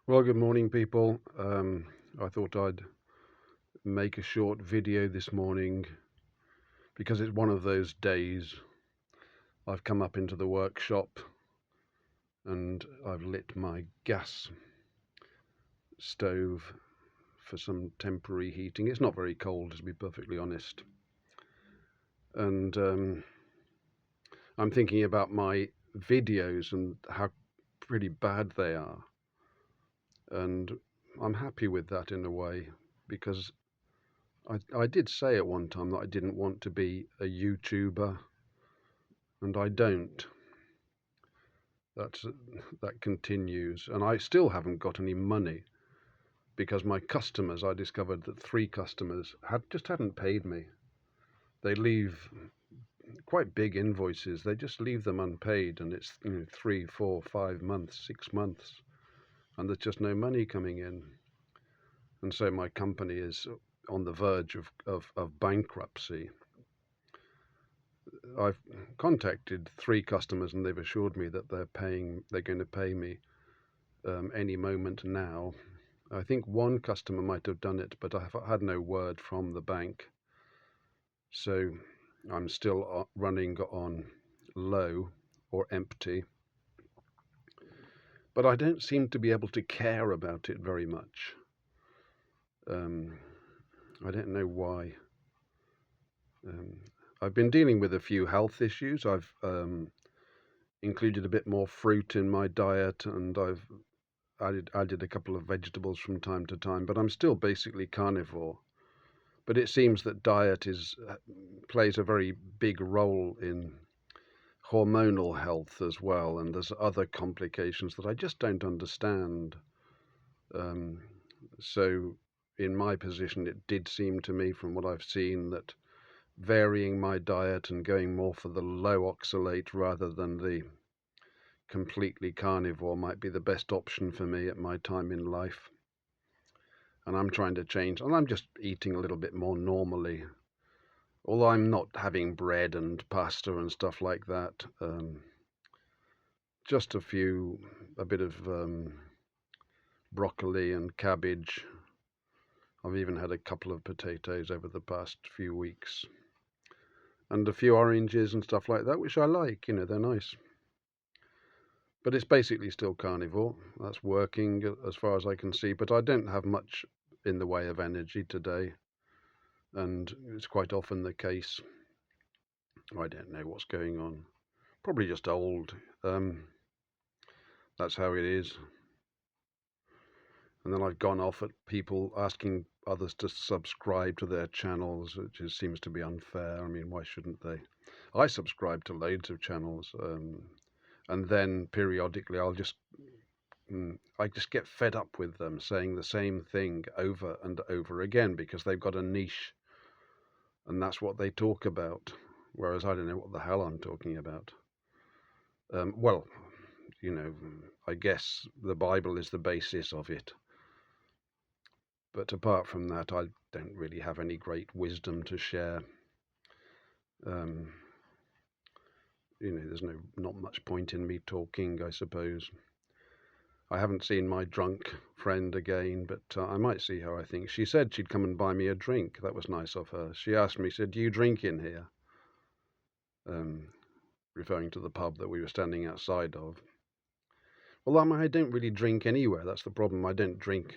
Well, good morning, people. I thought I'd make a short video this morning because it's one of those days. I've come up into the workshop and I've lit my gas stove for some temporary heating. It's not very cold, to be perfectly honest. And I'm thinking about my videos and how pretty bad they are. And I'm happy with that in a way because I did say at one time that I didn't want to be a YouTuber, and I don't. That's that continues, and I still haven't got any money because my customers. I discovered that 3 customers hadn't paid me. They leave quite big invoices. They just leave them unpaid, and it's 3, 4, 5 months, 6 months, and there's just no money coming in. And so my company is on the verge of bankruptcy. I've contacted 3 customers and they've assured me that they're going to pay me any moment now. I think 1 customer might have done it, but I've had no word from the bank. So I'm still running on low or empty. But I don't seem to be able to care about it very much. I don't know why. I've been dealing with a few health issues. I've included a bit more fruit in my diet, and I've added a couple of vegetables from time to time, but I'm still basically carnivore. But it seems that diet plays a very big role in hormonal health as well, and there's other complications that I just don't understand. So in my position, it did seem to me from what I've seen that varying my diet and going more for the low oxalate rather than the completely carnivore might be the best option for me at my time in life. And I'm trying to change, and I'm just eating a little bit more normally. Although I'm not having bread and pasta and stuff like that. Just a bit of broccoli and cabbage. I've even had a couple of potatoes over the past few weeks. And a few oranges and stuff like that, which I like, they're nice. But it's basically still carnivore. That's working as far as I can see. But I don't have much in the way of energy today. And it's quite often the case. I don't know what's going on. Probably just old. That's how it is. And then I've gone off at people asking others to subscribe to their channels, which seems to be unfair. I mean, why shouldn't they? I subscribe to loads of channels, and then periodically I just get fed up with them saying the same thing over and over again because they've got a niche, and that's what they talk about. Whereas I don't know what the hell I'm talking about. Well, I guess the Bible is the basis of it. But apart from that, I don't really have any great wisdom to share. There's not much point in me talking, I suppose. I haven't seen my drunk friend again, but I might see her, I think. She said she'd come and buy me a drink. That was nice of her. She asked me, said, "Do you drink in here?" Referring to the pub that we were standing outside of. Well, I don't really drink anywhere. That's the problem. I don't drink.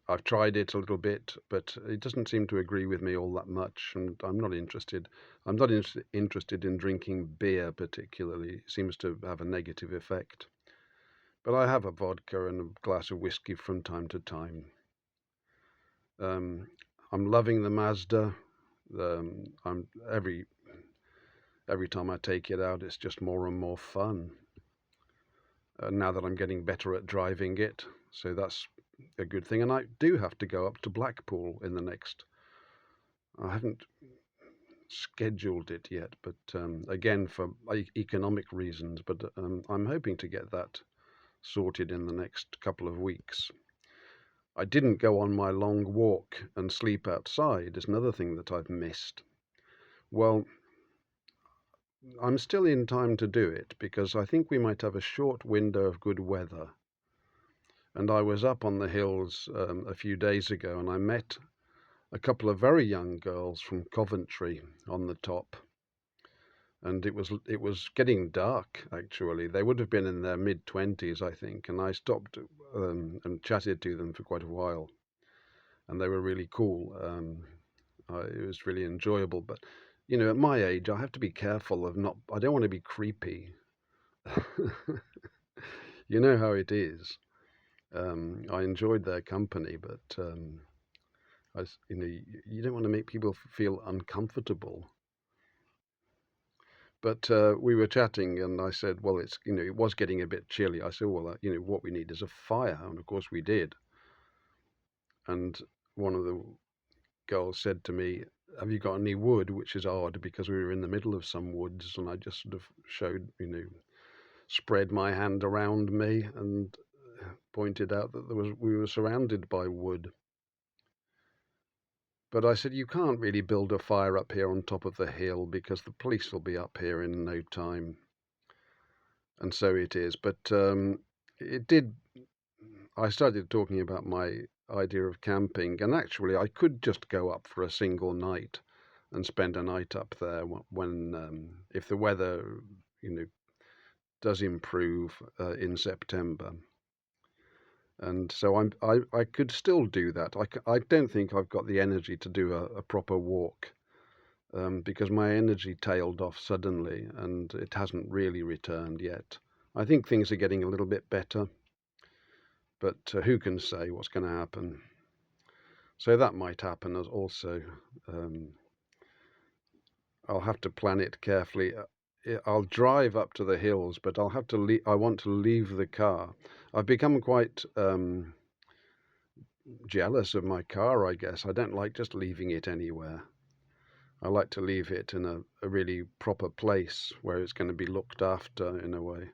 I've tried it a little bit, but it doesn't seem to agree with me all that much, and I'm not interested. I'm not interested in drinking beer particularly. It seems to have a negative effect. But I have a vodka and a glass of whiskey from time to time. I'm loving the Mazda. I'm every time I take it out, it's just more and more fun. Now that I'm getting better at driving it, so that's a good thing. And I do have to go up to Blackpool in the next. I haven't scheduled it yet, but again for economic reasons. But I'm hoping to get that sorted in the next couple of weeks. I didn't go on my long walk and sleep outside. Is another thing that I've missed. Well, I'm still in time to do it because I think we might have a short window of good weather. And I was up on the hills a few days ago, and I met a couple of very young girls from Coventry on the top. And it was getting dark, actually. They would have been in their mid-20s, I think, and I stopped and chatted to them for quite a while, and they were really cool. It was really enjoyable. But at my age, I have to be careful of not. I don't want to be creepy. You know how it is. I enjoyed their company, but you don't want to make people feel uncomfortable. But we were chatting, and I said, well, it was getting a bit chilly. I said, well, what we need is a fire, and of course we did. And one of the girls said to me, have you got any wood? Which is odd because we were in the middle of some woods, and I just sort of showed, spread my hand around me and pointed out that we were surrounded by wood. But I said, you can't really build a fire up here on top of the hill because the police will be up here in no time. And so it is. But it did. I started talking about my idea of camping, and actually I could just go up for a single night and spend a night up there when if the weather, does improve in September. And so I could still do that. I don't think I've got the energy to do a proper walk because my energy tailed off suddenly and it hasn't really returned yet. I think things are getting a little bit better, but who can say what's going to happen? So that might happen as also. I'll have to plan it carefully. I'll drive up to the hills, but I'll have to I want to leave the car. I've become quite jealous of my car, I guess. I don't like just leaving it anywhere. I like to leave it in a really proper place where it's going to be looked after in a way.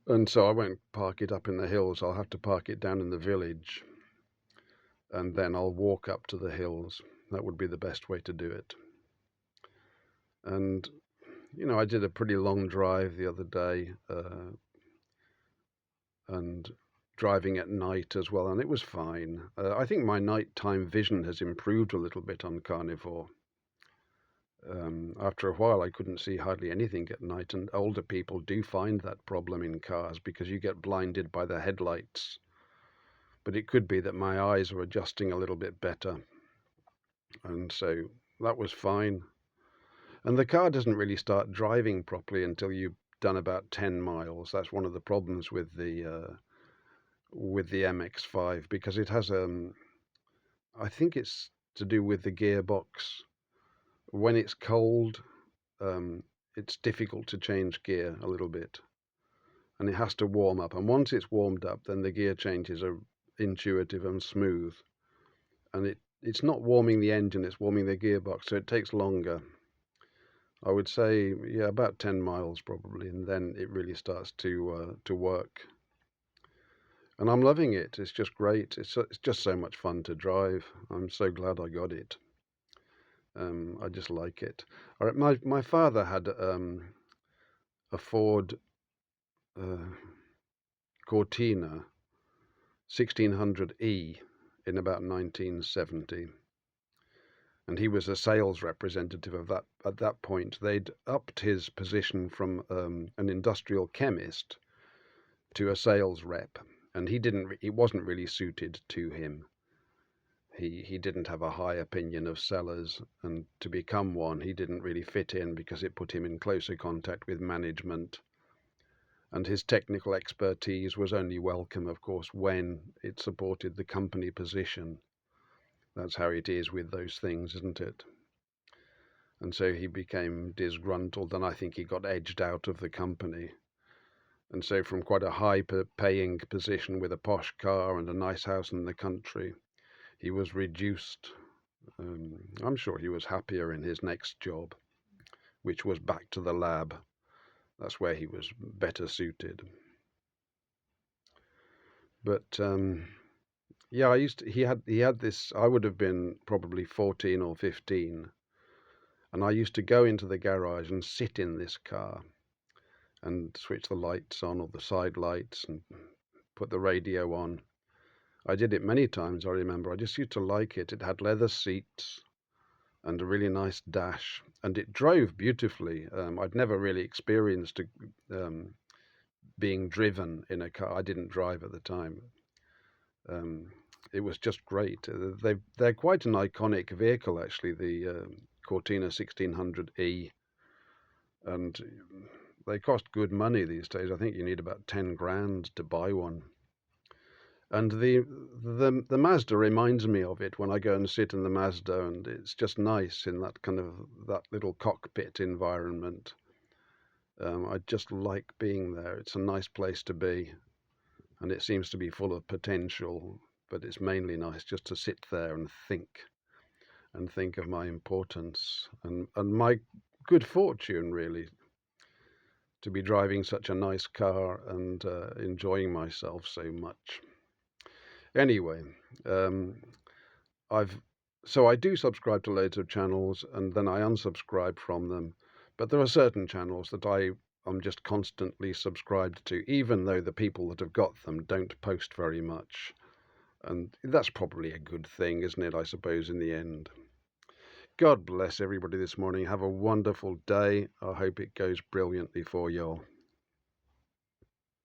And so I won't park it up in the hills. I'll have to park it down in the village. And then I'll walk up to the hills. That would be the best way to do it. And, I did a pretty long drive the other day. And driving at night as well, and it was fine. I think my nighttime vision has improved a little bit on Carnivore. After a while, I couldn't see hardly anything at night, and older people do find that problem in cars because you get blinded by the headlights. But it could be that my eyes are adjusting a little bit better, and so that was fine. And the car doesn't really start driving properly until you've done about 10 miles. That's one of the problems with the MX-5 because it has I think it's to do with the gearbox. When it's cold, it's difficult to change gear a little bit, and it has to warm up. And once it's warmed up, then the gear changes are intuitive and smooth. And it's not warming the engine; it's warming the gearbox, so it takes longer. I would say, yeah, about 10 miles probably, and then it really starts to work. And I'm loving it. It's just great. It's just so much fun to drive. I'm so glad I got it. I just like it. All right, my father had a Ford Cortina 1600E in about 1970, and he was a sales representative of that. At that point, they'd upped his position from an industrial chemist to a sales rep, and it wasn't really suited to him. He didn't have a high opinion of sellers, and to become one, he didn't really fit in because it put him in closer contact with management. And his technical expertise was only welcome, of course, when it supported the company position. That's how it is with those things, isn't it? And so he became disgruntled, and I think he got edged out of the company. And so from quite a high paying position with a posh car and a nice house in the country, he was reduced. I'm sure he was happier in his next job, which was back to the lab. That's where he was better suited. But yeah, he had this. I would have been probably 14 or 15, and I used to go into the garage and sit in this car and switch the lights on or the side lights and put the radio on. I did it many times, I remember. I just used to like it. It had leather seats and a really nice dash, and it drove beautifully. I'd never really experienced being driven in a car. I didn't drive at the time. Um, it was just great. They're quite an iconic vehicle, actually, the Cortina 1600E, and they cost good money these days. I think you need about 10 grand to buy one. And the Mazda reminds me of it when I go and sit in the Mazda, and it's just nice in that kind of that little cockpit environment. I just like being there. It's a nice place to be, and it seems to be full of potential, but it's mainly nice just to sit there and think of my importance and my good fortune, really, to be driving such a nice car and enjoying myself so much. Anyway, I've so I do subscribe to loads of channels and then I unsubscribe from them, but there are certain channels that I'm just constantly subscribed to, even though the people that have got them don't post very much. And that's probably a good thing, isn't it, I suppose, in the end. God bless everybody this morning. Have a wonderful day. I hope it goes brilliantly for you all.